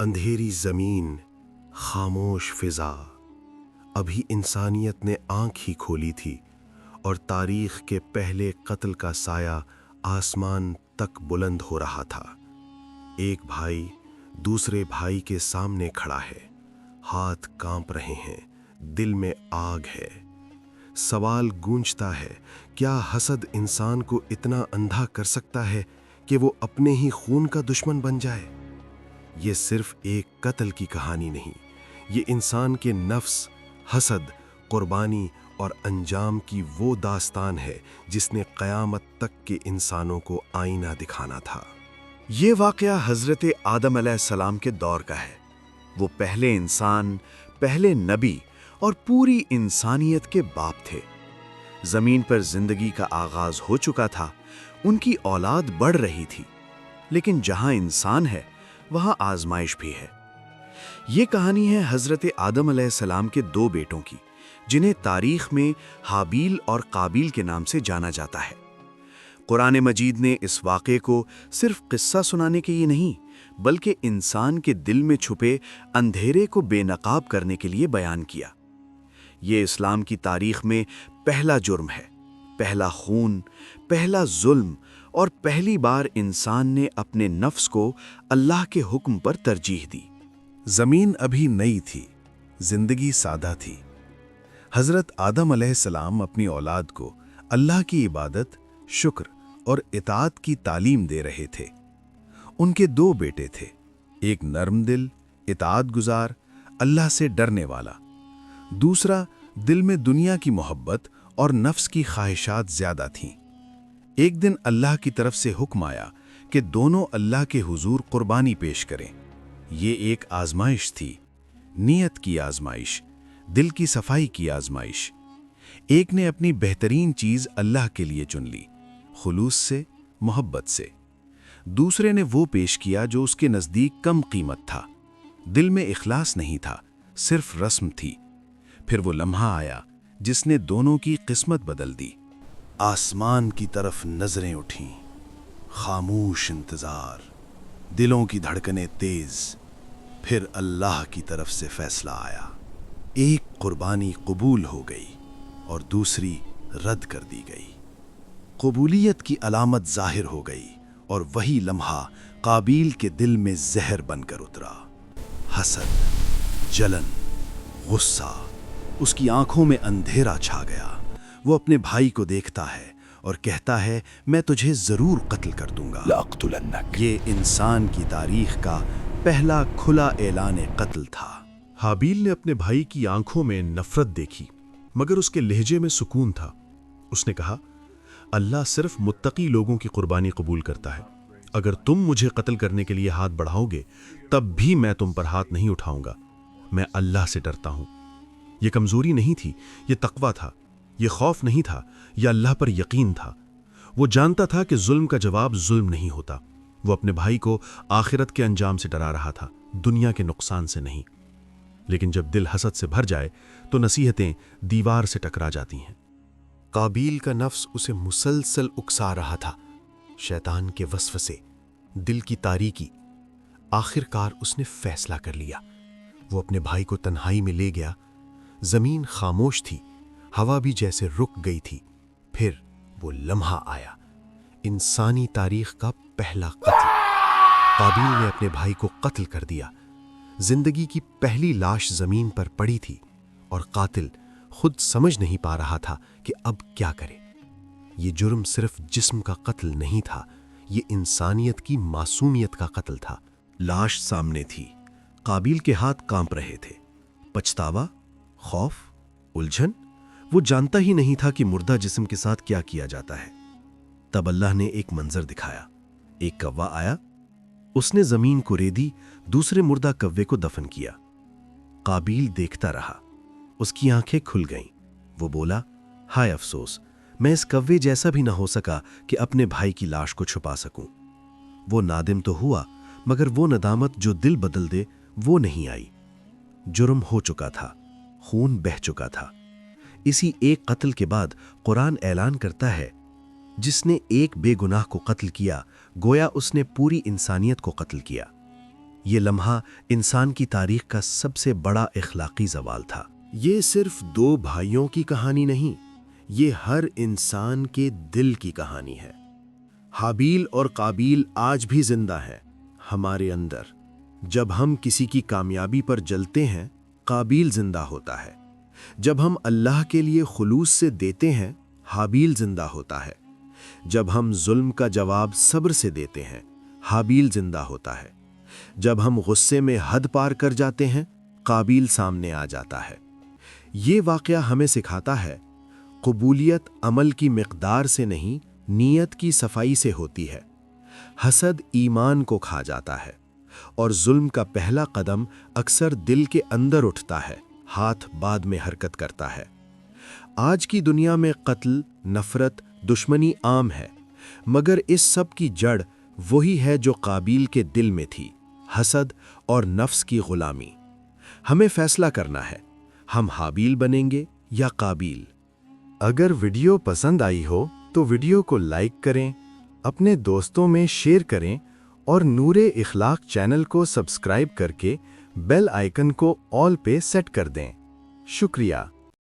اندھیری زمین، خاموش فضا، ابھی انسانیت نے آنکھ ہی کھولی تھی اور تاریخ کے پہلے قتل کا سایہ آسمان تک بلند ہو رہا تھا۔ ایک بھائی دوسرے بھائی کے سامنے کھڑا ہے، ہاتھ کانپ رہے ہیں، دل میں آگ ہے۔ سوال گونجتا ہے، کیا حسد انسان کو اتنا اندھا کر سکتا ہے کہ وہ اپنے ہی خون کا دشمن بن جائے؟ یہ صرف ایک قتل کی کہانی نہیں، یہ انسان کے نفس، حسد، قربانی اور انجام کی وہ داستان ہے جس نے قیامت تک کے انسانوں کو آئینہ دکھانا تھا۔ یہ واقعہ حضرت آدم علیہ السلام کے دور کا ہے۔ وہ پہلے انسان، پہلے نبی اور پوری انسانیت کے باپ تھے۔ زمین پر زندگی کا آغاز ہو چکا تھا، ان کی اولاد بڑھ رہی تھی، لیکن جہاں انسان ہے وہاں آزمائش بھی ہے۔ یہ کہانی ہے حضرت آدم علیہ السلام کے دو بیٹوں کی، جنہیں تاریخ میں حابیل اور قابیل کے نام سے جانا جاتا ہے۔ قرآن مجید نے اس واقعے کو صرف قصہ سنانے کے لیے نہیں، بلکہ انسان کے دل میں چھپے اندھیرے کو بے نقاب کرنے کے لیے بیان کیا۔ یہ اسلام کی تاریخ میں پہلا جرم ہے، پہلا خون، پہلا ظلم اور پہلی بار انسان نے اپنے نفس کو اللہ کے حکم پر ترجیح دی۔ زمین ابھی نئی تھی، زندگی سادہ تھی۔ حضرت آدم علیہ السلام اپنی اولاد کو اللہ کی عبادت، شکر اور اطاعت کی تعلیم دے رہے تھے۔ ان کے دو بیٹے تھے، ایک نرم دل، اطاعت گزار، اللہ سے ڈرنے والا، دوسرا دل میں دنیا کی محبت اور نفس کی خواہشات زیادہ تھیں۔ ایک دن اللہ کی طرف سے حکم آیا کہ دونوں اللہ کے حضور قربانی پیش کریں۔ یہ ایک آزمائش تھی، نیت کی آزمائش، دل کی صفائی کی آزمائش۔ ایک نے اپنی بہترین چیز اللہ کے لیے چن لی، خلوص سے، محبت سے۔ دوسرے نے وہ پیش کیا جو اس کے نزدیک کم قیمت تھا، دل میں اخلاص نہیں تھا، صرف رسم تھی۔ پھر وہ لمحہ آیا جس نے دونوں کی قسمت بدل دی۔ آسمان کی طرف نظریں اٹھیں، خاموش انتظار، دلوں کی دھڑکنیں تیز۔ پھر اللہ کی طرف سے فیصلہ آیا، ایک قربانی قبول ہو گئی اور دوسری رد کر دی گئی۔ قبولیت کی علامت ظاہر ہو گئی اور وہی لمحہ قابیل کے دل میں زہر بن کر اترا۔ حسد، جلن، غصہ، اس کی آنکھوں میں اندھیرا چھا گیا۔ وہ اپنے بھائی کو دیکھتا ہے اور کہتا ہے، میں تجھے ضرور قتل کر دوں گا۔ لَأَقْتُلَنَّكَ۔ یہ انسان کی تاریخ کا پہلا کھلا اعلان قتل تھا۔ حابیل نے اپنے بھائی کی آنکھوں میں نفرت دیکھی، مگر اس کے لہجے میں سکون تھا۔ اس نے کہا، اللہ صرف متقی لوگوں کی قربانی قبول کرتا ہے۔ اگر تم مجھے قتل کرنے کے لیے ہاتھ بڑھاؤ گے تب بھی میں تم پر ہاتھ نہیں اٹھاؤں گا۔ میں اللہ سے ڈرتا ہوں۔ یہ کمزوری نہیں تھی، یہ تقویٰ تھا۔ یہ خوف نہیں تھا، یہ اللہ پر یقین تھا۔ وہ جانتا تھا کہ ظلم کا جواب ظلم نہیں ہوتا۔ وہ اپنے بھائی کو آخرت کے انجام سے ڈرا رہا تھا، دنیا کے نقصان سے نہیں۔ لیکن جب دل حسد سے بھر جائے تو نصیحتیں دیوار سے ٹکرا جاتی ہیں۔ قابیل کا نفس اسے مسلسل اکسا رہا تھا، شیطان کے وسوسے، دل کی تاریکی۔ آخر کار اس نے فیصلہ کر لیا۔ وہ اپنے بھائی کو تنہائی میں لے گیا۔ زمین خاموش تھی، ہوا بھی جیسے رک گئی تھی۔ پھر وہ لمحہ آیا، انسانی تاریخ کا پہلا قتل۔ قابیل نے اپنے بھائی کو قتل کر دیا۔ زندگی کی پہلی لاش زمین پر پڑی تھی اور قاتل خود سمجھ نہیں پا رہا تھا کہ اب کیا کرے۔ یہ جرم صرف جسم کا قتل نہیں تھا، یہ انسانیت کی معصومیت کا قتل تھا۔ لاش سامنے تھی، قابیل کے ہاتھ کانپ رہے تھے۔ پچھتاوا، خوف، الجھن، وہ جانتا ہی نہیں تھا کہ مردہ جسم کے ساتھ کیا کیا جاتا ہے۔ تب اللہ نے ایک منظر دکھایا۔ ایک کوا آیا، اس نے زمین کو ریدی، دوسرے مردہ کوے کو دفن کیا۔ قابیل دیکھتا رہا، اس کی آنکھیں کھل گئیں۔ وہ بولا، ہائے افسوس، میں اس کوے جیسا بھی نہ ہو سکا کہ اپنے بھائی کی لاش کو چھپا سکوں۔ وہ نادم تو ہوا، مگر وہ ندامت جو دل بدل دے وہ نہیں آئی۔ جرم ہو چکا تھا، خون بہہ چکا تھا۔ اسی ایک قتل کے بعد قرآن اعلان کرتا ہے، جس نے ایک بے گناہ کو قتل کیا گویا اس نے پوری انسانیت کو قتل کیا۔ یہ لمحہ انسان کی تاریخ کا سب سے بڑا اخلاقی زوال تھا۔ یہ صرف دو بھائیوں کی کہانی نہیں، یہ ہر انسان کے دل کی کہانی ہے۔ حابیل اور قابیل آج بھی زندہ ہیں ہمارے اندر۔ جب ہم کسی کی کامیابی پر جلتے ہیں، قابیل زندہ ہوتا ہے۔ جب ہم اللہ کے لیے خلوص سے دیتے ہیں، حابیل زندہ ہوتا ہے۔ جب ہم ظلم کا جواب صبر سے دیتے ہیں، حابیل زندہ ہوتا ہے۔ جب ہم غصے میں حد پار کر جاتے ہیں، قابیل سامنے آ جاتا ہے۔ یہ واقعہ ہمیں سکھاتا ہے، قبولیت عمل کی مقدار سے نہیں، نیت کی صفائی سے ہوتی ہے۔ حسد ایمان کو کھا جاتا ہے، اور ظلم کا پہلا قدم اکثر دل کے اندر اٹھتا ہے، ہاتھ بعد میں حرکت کرتا ہے۔ آج کی دنیا میں قتل، نفرت، دشمنی عام ہے، مگر اس سب کی جڑ وہی ہے جو قابیل کے دل میں تھی، حسد اور نفس کی غلامی۔ ہمیں فیصلہ کرنا ہے، ہم حابیل بنیں گے یا قابیل۔ اگر ویڈیو پسند آئی ہو تو ویڈیو کو لائک کریں، اپنے دوستوں میں شیئر کریں اور نور اخلاق چینل کو سبسکرائب کر کے بیل آئیکن کو آل پہ سیٹ کر دیں۔ شکریہ۔